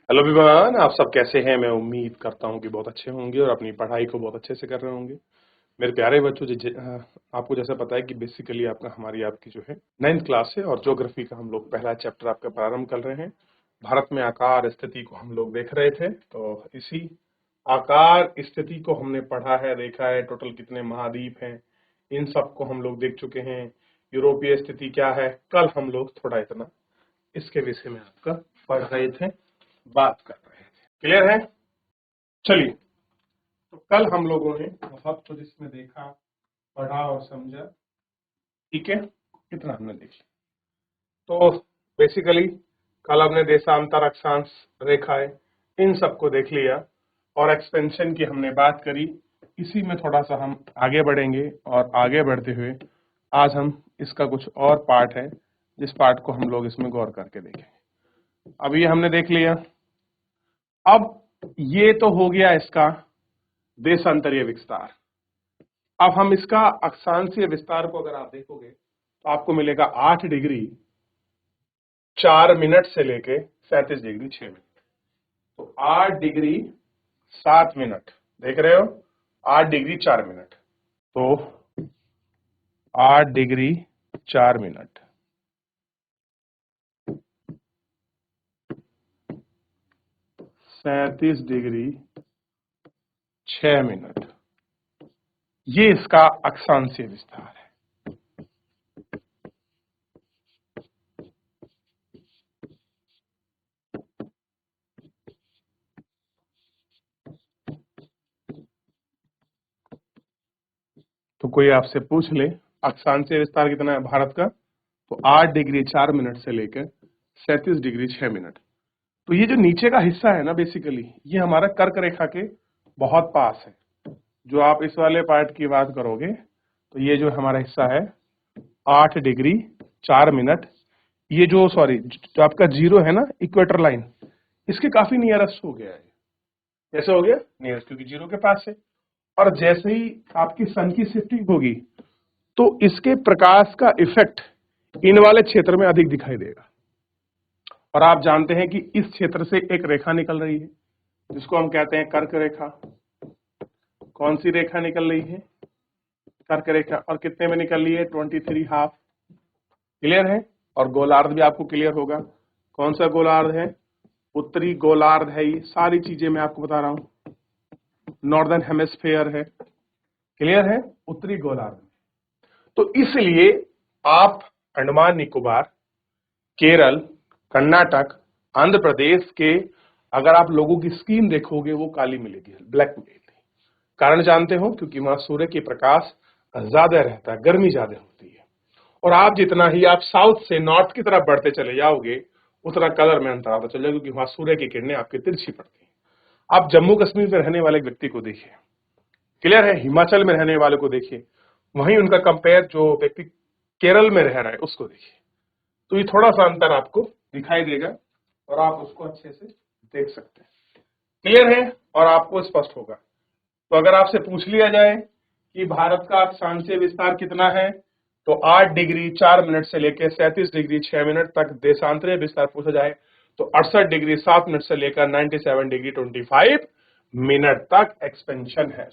Hello everyone, आप सब कैसे हैं। मैं उम्मीद करता हूं कि बहुत अच्छे होंगे और अपनी पढ़ाई को बहुत अच्छे से कर रहे होंगे। मेरे प्यारे बच्चों, आपको जैसा पता है कि बेसिकली आपकी जो है 9th क्लास है और ज्योग्राफी का हम लोग पहला चैप्टर आपका प्रारंभ कर रहे हैं। भारत में आकार स्थिति को हम लोग देख रहे थे, तो इसी आकार स्थिति को हमने पढ़ा है, देखा है। टोटल कितने महाद्वीप हैं, इन सब को हम लोग देख चुके हैं। यूरोपीय स्थिति क्या है, कल हम लोग थोड़ा इतना इसके विषय में आपका पढ़ रहे थे, बात कर रहे थे। क्लियर है? चलिए, तो कल हम लोगों ने बहुत कुछ इसमें देखा, पढ़ा और समझा। ठीक है, कितना हमने देख लिया। तो बेसिकली कल हमने देशांतर, अक्षांश रेखाएं, इन सबको देख लिया और एक्सपेंशन की हमने बात करी। इसी में थोड़ा सा हम आगे बढ़ेंगे और आगे बढ़ते हुए आज हम इसका कुछ और पार्ट है, जिस पार्ट को हम लोग इसमें गौर करके देखेंगे। अब ये हमने देख लिया। अब ये तो हो गया इसका देशांतरीय विस्तार। अब हम इसका अक्षांशीय विस्तार को अगर आप देखोगे तो आपको मिलेगा 8 डिग्री 4 मिनट से लेके 37 डिग्री 6 मिनट। तो 8 डिग्री 7 मिनट, देख रहे हो, 8 डिग्री 4 मिनट। तो 8 डिग्री 4 मिनट, 37 डिग्री 6 मिनट, ये इसका अक्षांशीय विस्तार है। तो कोई आपसे पूछ ले अक्षांशीय विस्तार कितना है भारत का, तो 8 डिग्री 4 मिनट से लेकर 37 डिग्री 6 मिनट। तो ये जो नीचे का हिस्सा है ना, बेसिकली ये हमारा कर्क रेखा के बहुत पास है। जो आप इस वाले पार्ट की बात करोगे तो ये जो हमारा हिस्सा है 8 डिग्री 4 मिनट, ये जो जो आपका जीरो है ना, इक्वेटर लाइन, इसके काफी नियरेस्ट हो गया है। कैसे हो गया नियरेस्ट? क्योंकि जीरो के पास है। और जैसे ही आपकी सन की शिफ्टिंग होगी तो इसके प्रकाश का इफेक्ट इन वाले क्षेत्र में अधिक दिखाई देगा। और आप जानते हैं कि इस क्षेत्र से एक रेखा निकल रही है जिसको हम कहते हैं कर्क रेखा। कौन सी रेखा निकल रही है? कर्क रेखा। और कितने में निकल रही है? 23.5। क्लियर है? और गोलार्ध भी आपको क्लियर होगा। कौन सा गोलार्ध है? उत्तरी गोलार्ध है। ये सारी चीजें मैं आपको बता रहा हूं, नॉर्दर्न हेमिस्फेयर है। क्लियर है? उत्तरी गोलार्ध। तो इसलिए आप अंडमान निकोबार, केरल, कर्नाटक, आंध्र प्रदेश के अगर आप लोगों की स्किन देखोगे वो काली मिलेगी, ब्लैक मिलेगी। कारण जानते हो? क्योंकि वहां सूर्य की प्रकाश ज्यादा रहता है, गर्मी ज्यादा होती है। और आप जितना ही आप साउथ से नॉर्थ की तरफ बढ़ते चले जाओगे उतना कलर में अंतर आता चलेगा, क्योंकि वहां सूर्य की किरणें आपकी तिरछी पड़ती हैं। आप जम्मू कश्मीर में रहने वाले व्यक्ति को देखिए, क्लियर है, हिमाचल में रहने वाले को देखिए, वहीं उनका कंपेयर जो व्यक्ति केरल में रह रहा है उसको देखिए, तो ये थोड़ा सा अंतर आपको दिखाई देगा और आप उसको अच्छे से देख सकते हैं। क्लियर है? और आपको स्पष्ट होगा। तो अगर आपसे पूछ लिया जाए कि भारत का अक्षांशीय विस्तार कितना है, तो 8 डिग्री 4 मिनट से लेकर 37 डिग्री 6 मिनट तक देशांतरीय विस्तार पूछा जाए तो 68 डिग्री 7 मिनट से लेकर 97 डिग्री 25 मिनट तक एक्सपेंशन है,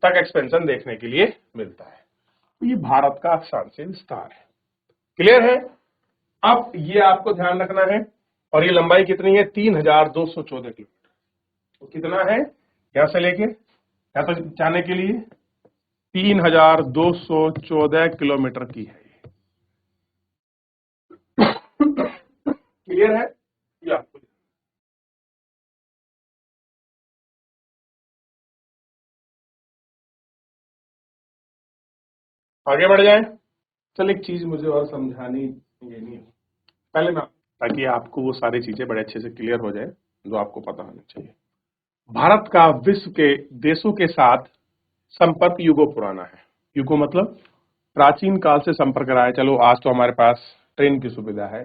तक एक्सपेंशन देखने के लिए मिलता है। तो ये भारत का अक्षांशीय विस्तार है। क्लियर है? अब ये आपको ध्यान रखना है। और ये लंबाई कितनी है? 3214 किलोमीटर। तो कितना है यहां से लेके यहां तक जाने के लिए? 3214 किलोमीटर की है। क्लियर है? ये आपको आगे बढ़ जाए। चल, एक चीज मुझे और समझानी ये नहीं है पहले ना, ताकि आपको वो सारी चीजें बड़े अच्छे से क्लियर हो जाए जो आपको पता होना चाहिए। भारत का विश्व के देशों के साथ संपर्क युगों पुराना है। युगों मतलब प्राचीन काल से संपर्क रहा है। चलो, आज तो हमारे पास ट्रेन की सुविधा है,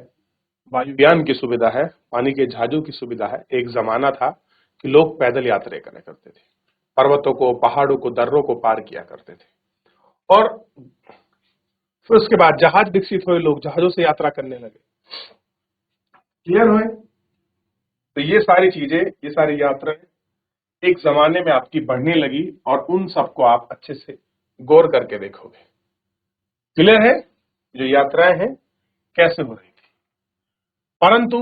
वायुयान की सुविधा है, पानी के जहाजों की सुविधा है। एक जमाना था कि लोग पैदल यात्रा करा करते थे, पर्वतों को, पहाड़ों को, दर्रों को पार किया करते थे। और फिर उसके बाद जहाज विकसित हुए, लोग जहाजों से यात्रा करने लगे। क्लियर हुए? तो ये सारी चीजें, ये सारी यात्राएं एक जमाने में आपकी बढ़ने लगी और उन सबको आप अच्छे से गौर करके देखोगे। क्लियर है? जो यात्राएं हैं कैसे हो रही थी, परंतु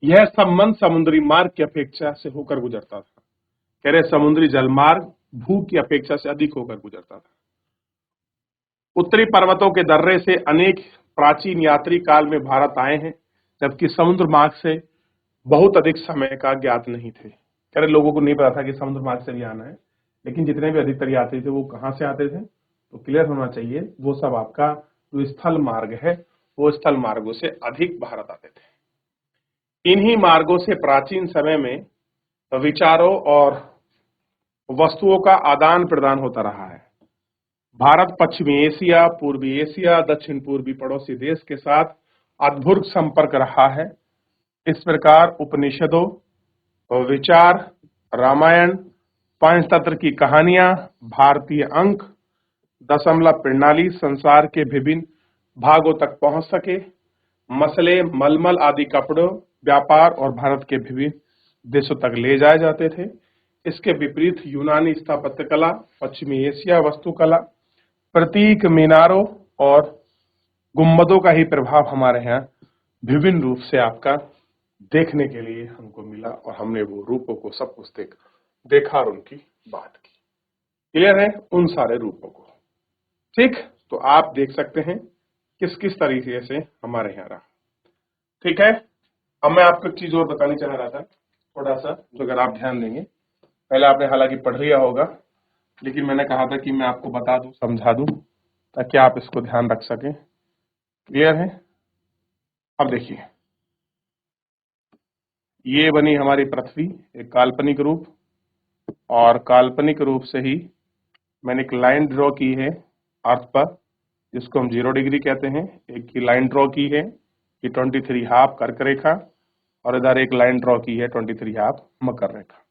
यह संबंध समुद्री मार्ग की अपेक्षा से होकर गुजरता था। कह रहे समुद्री जलमार्ग भू की अपेक्षा से अधिक होकर गुजरता था। उत्तरी पर्वतों के दर्रे से अनेक प्राचीन यात्री काल में भारत आए हैं, जबकि समुद्र मार्ग से बहुत अधिक समय का ज्ञात नहीं थे। कह रहे लोगों को नहीं पता था कि समुद्र मार्ग से भी आना है, लेकिन जितने भी अधिकतर यात्री थे वो कहां से आते थे, तो क्लियर होना चाहिए वो सब आपका जो स्थल मार्ग है वो स्थल मार्गों से अधिक भारत आते थे। इन्हीं मार्गों से प्राचीन समय में विचारों और वस्तुओं का आदान प्रदान होता रहा है। भारत पश्चिमी एशिया, पूर्वी एशिया, दक्षिण पूर्वी पड़ोसी देश के साथ अद्भुत संपर्क रहा है। इस प्रकार उपनिषदों, विचार, रामायण, पंचतंत्र की कहानियां, भारतीय अंक, दशमलव प्रणाली संसार के विभिन्न भागों तक पहुंच सके। मसले, मलमल आदि कपड़ों, व्यापार और भारत के विभिन्न देशों तक ले जाए जाते थे। इसके विपरीत यूनानी स्थापत्य कला, पश्चिमी एशिया वास्तुकला, प्रतीक, मीनारों और गुम्बदों का ही प्रभाव हमारे यहाँ विभिन्न रूप से आपका देखने के लिए हमको मिला और हमने वो रूपों को सब कुछ देखा और उनकी बात की। क्लियर है? उन सारे रूपों को। ठीक, तो आप देख सकते हैं किस किस तरीके से हमारे यहाँ रहा। ठीक है, अब मैं आपको एक चीज और बताने चाह रहा था थोड़ा सा, जो अगर आप ध्यान देंगे, पहले आपने हालांकि पढ़ लिया होगा, लेकिन मैंने कहा था कि मैं आपको बता दूं, समझा दूं, ताकि आप इसको ध्यान रख सकें। क्लियर है? अब देखिए, ये बनी हमारी पृथ्वी, एक काल्पनिक रूप, और काल्पनिक रूप से ही मैंने एक लाइन ड्रॉ की है अर्थ पर, जिसको हम 0 डिग्री कहते हैं। एक की लाइन ड्रॉ की है कि 23 हाफ कर्क रेखा, और इधर एक लाइन ड्रॉ की है 23 हाफ मकर रेखा।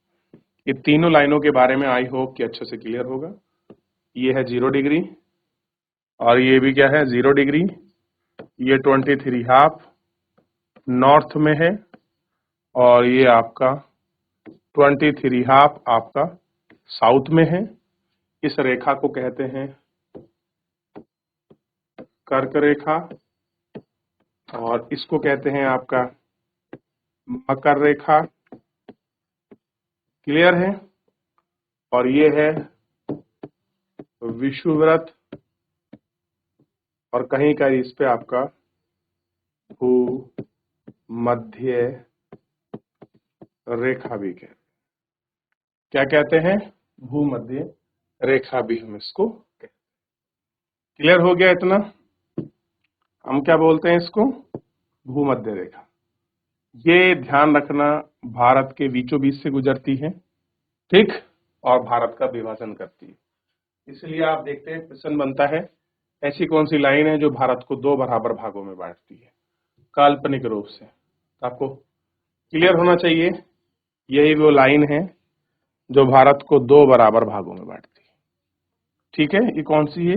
ये तीनों लाइनों के बारे में आई होप कि अच्छे से क्लियर होगा। ये है 0 डिग्री, और ये भी क्या है 0 डिग्री। ये 23 हाफ नॉर्थ में है, और ये आपका 23 हाफ आपका साउथ में है। इस रेखा को कहते हैं कर्क रेखा, और इसको कहते हैं आपका मकर रेखा। क्लियर है? और ये है विषुववृत्त, और कहीं का इस पे आपका भू मध्य रेखा भी कहते हैं। क्या कहते हैं? भूमध्य रेखा भी हम इसको कहते हैं। क्लियर हो गया इतना? हम क्या बोलते हैं इसको? भूमध्य रेखा। ये ध्यान रखना, भारत के बीचों बीच से गुजरती है, ठीक, और भारत का विभाजन करती है। इसलिए आप देखते हैं प्रश्न बनता है, ऐसी कौन सी लाइन है जो भारत को 2 बराबर भागों में बांटती है काल्पनिक रूप से? आपको क्लियर होना चाहिए, यही वो लाइन है जो भारत को 2 बराबर भागों में बांटती है। ठीक है, ये कौन सी है?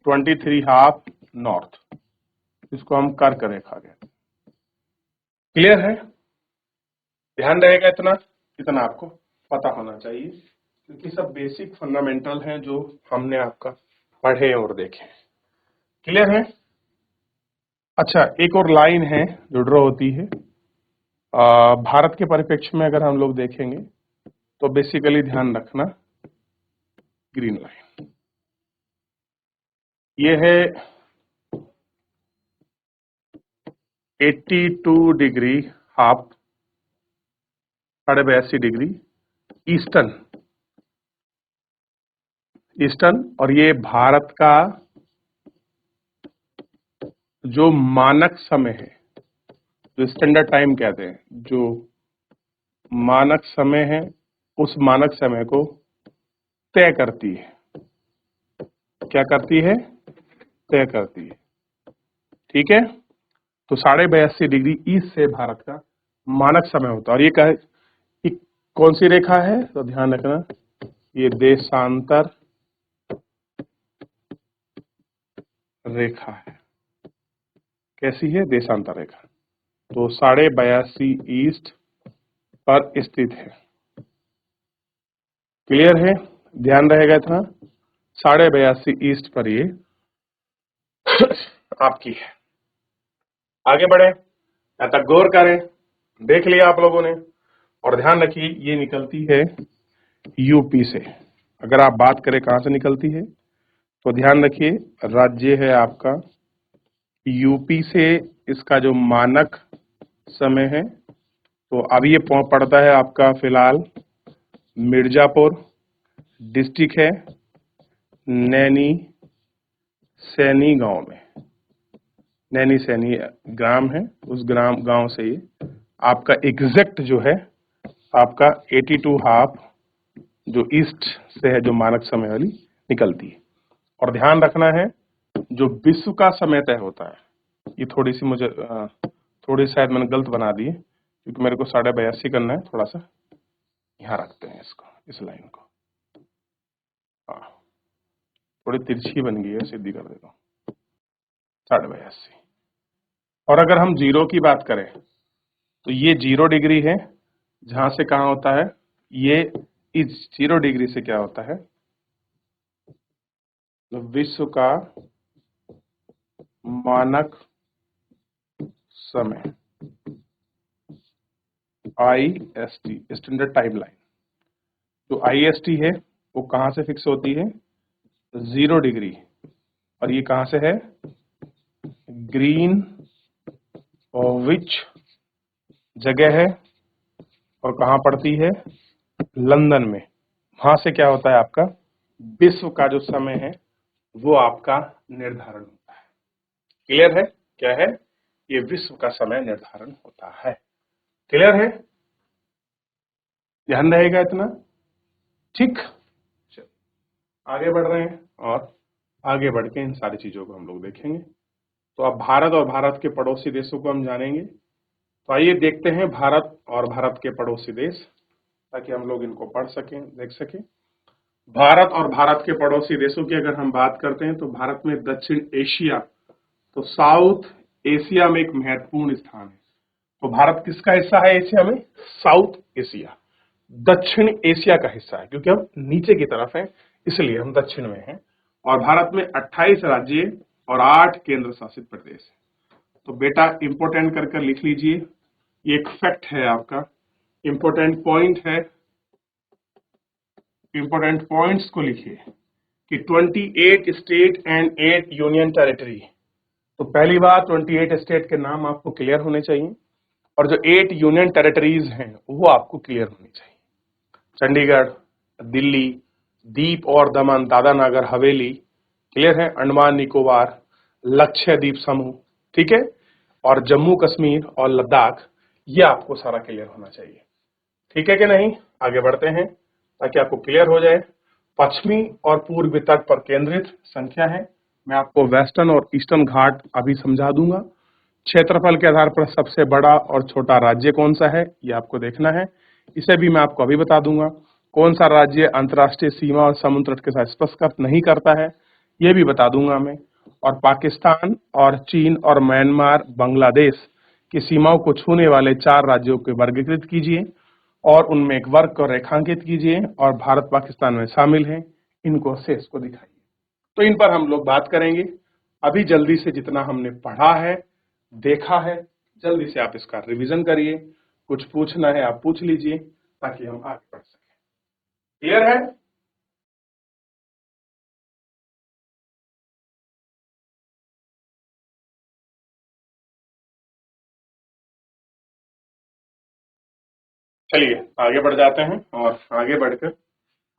23 हाफ नॉर्थ, इसको हम कर्क रेखा कहते हैं। क्लियर है? ध्यान रहेगा इतना, इतना आपको पता होना चाहिए, क्योंकि सब बेसिक फंडामेंटल हैं जो हमने आपका पढ़े और देखे। क्लियर है? अच्छा, एक और लाइन है जो ड्रॉ होती है भारत के परिप्रेक्ष्य में, अगर हम लोग देखेंगे तो बेसिकली ध्यान रखना, ग्रीन लाइन ये है 82 डिग्री हाफ, 82 डिग्री ईस्टर्न, और ये भारत का जो मानक समय है, जो स्टैंडर्ड टाइम कहते हैं, जो मानक समय है, उस मानक समय को तय करती है। क्या करती है? तय करती है। ठीक है, तो 82.5 डिग्री ईस्ट से भारत का मानक समय होता है। और ये कौन सी रेखा है? तो ध्यान रखना, ये देशांतर रेखा है। कैसी है? देशांतर रेखा। तो 82.5 ईस्ट पर स्थित है। क्लियर है? ध्यान रहेगा इतना, 82.5 ईस्ट पर ये आपकी है। आगे बढ़े, या तक गौर करें, देख लिया आप लोगों ने, और ध्यान रखिए ये निकलती है यूपी से। अगर आप बात करें कहां से निकलती है, तो ध्यान रखिए राज्य है आपका यूपी से। इसका जो मानक समय है, तो अब ये पड़ता है आपका फिलहाल मिर्जापुर, डिस्ट्रिक्ट है नैनी सैनी गांव में। नैनी सैनी ग्राम है, उस गांव से ये आपका एग्जैक्ट जो है आपका 82 हाफ जो ईस्ट से है, जो मानक समय वाली निकलती है। और ध्यान रखना है जो विश्व का समय तय होता है, ये थोड़ी सी मुझे थोड़ी शायद मैंने गलत बना दी है, क्योंकि मेरे को 82.5 करना है। थोड़ा सा यहाँ रखते हैं इसको, इस लाइन को, हाँ थोड़ी तिरछी बन गई है, सीधी कर देता हूँ 82.5। और अगर हम जीरो की बात करें, तो ये 0 डिग्री है, जहां से कहां होता है, ये इस 0 डिग्री से क्या होता है, तो विश्व का मानक समय IST, स्टैंडर्ड टाइम लाइन। जो IST है वो कहां से फिक्स होती है, 0 डिग्री, और ये कहां से है, ग्रीन और विच जगह है, और कहां पड़ती है, लंदन में। वहां से क्या होता है आपका विश्व का जो समय है वो आपका निर्धारण होता है। क्लियर है? क्या है ये, विश्व का समय निर्धारण होता है। क्लियर है? ध्यान रहेगा इतना, ठीक। चलिए आगे बढ़ रहे हैं, और आगे बढ़ के इन सारी चीजों को हम लोग देखेंगे। तो अब भारत और भारत के पड़ोसी देशों को हम जानेंगे। तो आइए देखते हैं भारत और भारत के पड़ोसी देश, ताकि हम लोग इनको पढ़ सकें, देख सकें। भारत और भारत के पड़ोसी देशों की अगर हम बात करते हैं, तो भारत में दक्षिण एशिया, तो साउथ एशिया में एक महत्वपूर्ण स्थान है। तो भारत किसका हिस्सा है एशिया में, साउथ एशिया, दक्षिण एशिया का हिस्सा है, क्योंकि हम नीचे की तरफ हैं इसलिए हम दक्षिण में हैं। और भारत में 28 राज्य और 8 केंद्र शासित प्रदेश है। तो बेटा इंपोर्टेंट कर कर लिख लीजिए, ये एक फैक्ट है आपका, इंपोर्टेंट पॉइंट है, इंपोर्टेंट पॉइंट्स को लिखिए कि 28 स्टेट एंड 8 यूनियन टेरिटरी। तो पहली बात 28 स्टेट के नाम आपको क्लियर होने चाहिए, और जो 8 यूनियन टेरिटरीज हैं वो आपको क्लियर होनी चाहिए। चंडीगढ़, दिल्ली, दीप और दमन दादरा नगर हवेली, क्लियर है, अंडमान निकोबार, लक्षद्वीप समूह, ठीक है, और जम्मू कश्मीर और लद्दाख, ये आपको सारा क्लियर होना चाहिए। ठीक है कि नहीं? आगे बढ़ते हैं ताकि आपको क्लियर हो जाए। पश्चिमी और पूर्वी तट पर केंद्रित संख्या है। मैं आपको वेस्टर्न और ईस्टर्न घाट अभी समझा दूंगा। क्षेत्रफल के आधार पर सबसे बड़ा और छोटा राज्य कौन सा है ये आपको देखना है, इसे भी मैं आपको अभी बता दूंगा। कौन सा राज्य अंतर्राष्ट्रीय सीमा और समुद्र तट के साथ स्पर्श नहीं करता है ये भी बता दूंगा मैं। और पाकिस्तान और चीन और म्यांमार बांग्लादेश की सीमाओं को छूने वाले 4 राज्यों को वर्गीकृत कीजिए और उनमें एक वर्ग को रेखांकित कीजिए, और भारत पाकिस्तान में शामिल हैं, इनको शेष को दिखाइए। तो इन पर हम लोग बात करेंगे। अभी जल्दी से जितना हमने पढ़ा है, देखा है, जल्दी से आप इसका रिवीजन करिए। कुछ पूछना है आप पूछ लीजिए ताकि हम आगे बढ़ सकें। क्लियर है? चलिए आगे बढ़ जाते हैं, और आगे बढ़कर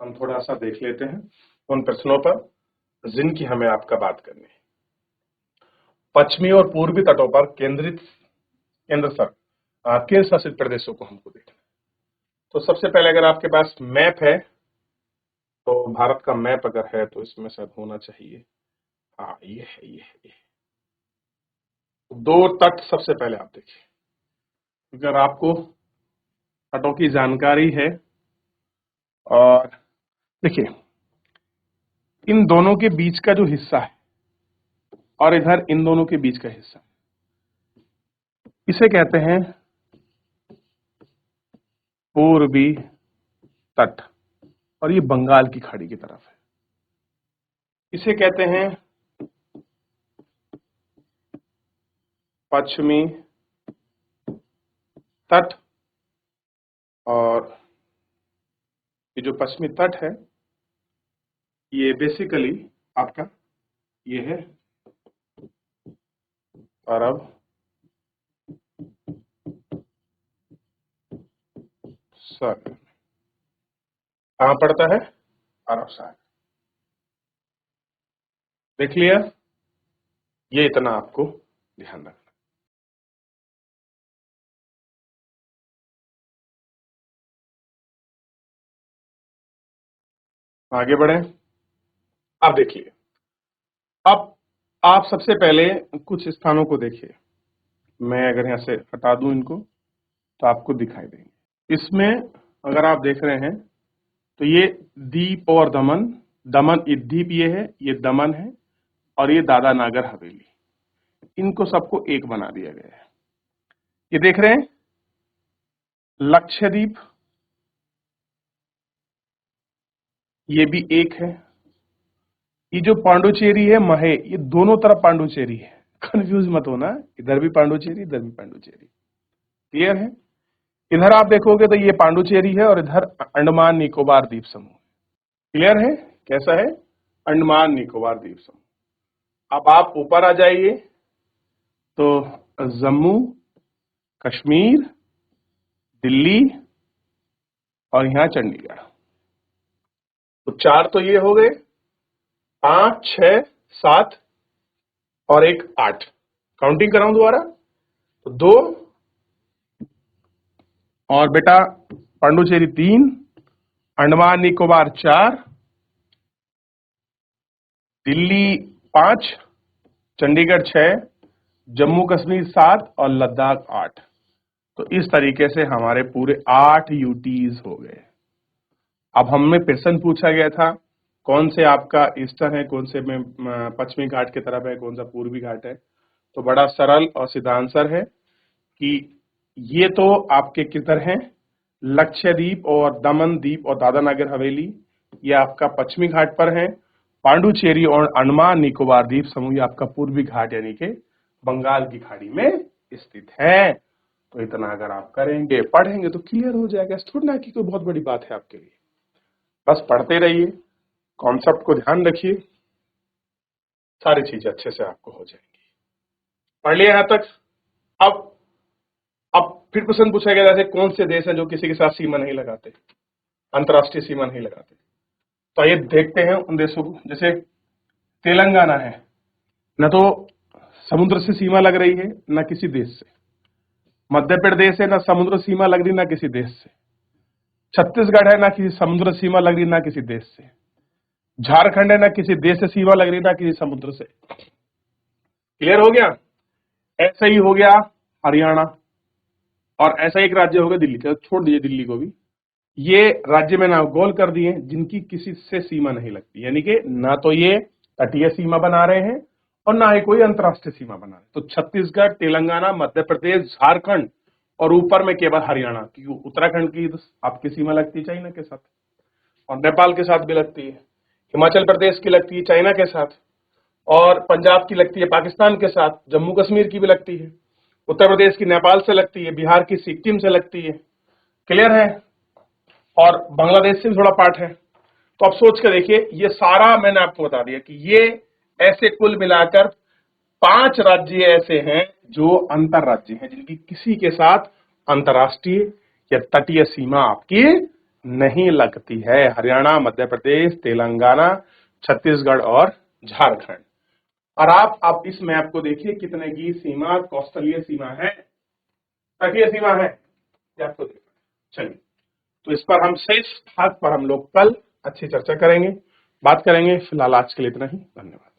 हम थोड़ा सा देख लेते हैं उन प्रश्नों पर जिनकी हमें आपका बात करनी है। पश्चिमी और पूर्वी तटों पर केंद्रित केंद्र शासित प्रदेशों को हमको देखना है। तो सबसे पहले अगर आपके पास मैप है, तो भारत का मैप अगर है तो इसमें शायद होना चाहिए, हाँ ये है, ये है, ये है। 2 तट सबसे पहले आप देखिए, अगर आपको तटों की जानकारी है, और देखिए इन दोनों के बीच का जो हिस्सा है और इधर इन दोनों के बीच का हिस्सा, इसे कहते हैं पूर्वी तट, और ये बंगाल की खाड़ी की तरफ है। इसे कहते हैं पश्चिमी तट। और ये जो पश्चिमी तट है ये बेसिकली आपका ये है अरब सागर। कहां पड़ता है? अरब सागर। देख लिया? ये इतना आपको ध्यान रखना। आगे बढ़े। अब देखिए, अब आप सबसे पहले कुछ स्थानों को देखिए। मैं अगर यहां से हटा दूं इनको तो आपको दिखाई देंगे। इसमें अगर आप देख रहे हैं तो ये दीप और दमन, दमन ये द्वीप ये है, ये दमन है, और ये दादा नागर हवेली, इनको सबको एक बना दिया गया है। ये देख रहे हैं लक्षद्वीप, ये भी एक है। ये जो पांडुचेरी है महे, ये दोनों तरफ पांडुचेरी है, कंफ्यूज मत होना, इधर भी पांडुचेरी इधर भी पांडुचेरी। क्लियर है? इधर आप देखोगे तो ये पांडुचेरी है और इधर अंडमान निकोबार द्वीप समूह। क्लियर है? कैसा है? अंडमान निकोबार द्वीप समूह। अब आप ऊपर आ जाइए तो जम्मू कश्मीर, दिल्ली और यहां चंडीगढ़। तो 4 तो ये हो गए, 5, 6, 7 और एक 8। काउंटिंग कराऊं दोबारा तो 2 और बेटा पांडुचेरी 3, अंडमान निकोबार 4, दिल्ली 5, चंडीगढ़ 6, जम्मू कश्मीर 7 और लद्दाख 8। तो इस तरीके से हमारे पूरे 8 यूटीज हो गए। अब हमें प्रश्न पूछा गया था कौन से आपका ईस्टर्न है, कौन से में पश्चिमी घाट की तरफ है, कौन सा पूर्वी घाट है। तो बड़ा सरल और सीधा आंसर है कि ये तो आपके किधर हैं, लक्षद्वीप और दमन द्वीप और दादरा नगर हवेली, ये आपका पश्चिमी घाट पर है। पांडुचेरी और अंडमान निकोबार द्वीप समूह ये आपका पूर्वी घाट यानी कि बंगाल की खाड़ी में स्थित है। तो इतना अगर आप करेंगे पढ़ेंगे तो क्लियर हो जाएगा। थोड़ी ना कि कोई बहुत बड़ी बात है आपके लिए, बस पढ़ते रहिए, कॉन्सेप्ट को ध्यान रखिए, सारी चीजें अच्छे से आपको हो जाएंगी। पढ़ लिया यहां तक? अब फिर क्वेश्चन पूछा गया जैसे कौन से देश हैं जो किसी के साथ सीमा नहीं लगाते, अंतर्राष्ट्रीय सीमा नहीं लगाते। तो आइए देखते हैं उन देशों को। जैसे तेलंगाना है, न तो समुद्र से सीमा लग रही है न किसी देश से। मध्य प्रदेश है, ना समुद्र सीमा लग रही ना किसी देश से। छत्तीसगढ़ है, ना किसी समुद्र सीमा लग रही ना किसी देश से। झारखंड है, ना किसी देश से सीमा लग रही ना किसी समुद्र से। क्लियर हो गया? ऐसा ही हो गया हरियाणा, और ऐसा एक राज्य हो गया दिल्ली का, छोड़ दीजिए दिल्ली को भी। ये राज्य में ना गोल कर दिए जिनकी किसी से सीमा नहीं लगती, यानी कि ना तो ये तटीय सीमा बना रहे हैं और ना ही कोई अंतर्राष्ट्रीय सीमा बना रहे। तो छत्तीसगढ़, तेलंगाना, मध्य प्रदेश, झारखंड और ऊपर में केवल हरियाणा, क्योंकि उत्तराखंड की आपकी सीमा लगती है चाइना के साथ और नेपाल के साथ भी लगती है। हिमाचल प्रदेश की लगती है चाइना के साथ, और पंजाब की लगती है पाकिस्तान के साथ, जम्मू कश्मीर की भी लगती है, उत्तर प्रदेश की नेपाल से लगती है, बिहार की सिक्किम से लगती है। क्लियर है? और बांग्लादेश से भी थोड़ा पार्ट है। तो अब सोच के देखिए, ये सारा मैंने आपको बता दिया कि ये ऐसे कुल मिलाकर 5 राज्य ऐसे हैं जो अंतरराज्य हैं, जिनकी किसी के साथ अंतरराष्ट्रीय या तटीय सीमा आपकी नहीं लगती है। हरियाणा, मध्य प्रदेश, तेलंगाना, छत्तीसगढ़ और झारखंड। और आप अब इस मैप को देखिए, कितने की सीमा कोस्टलीय सीमा है, तटीय सीमा है, ये आपको देखना। चलिए, तो इस पर हम शेष भाग पर हम लोग कल अच्छी चर्चा करेंगे, बात करेंगे। फिलहाल आज के लिए इतना ही, धन्यवाद।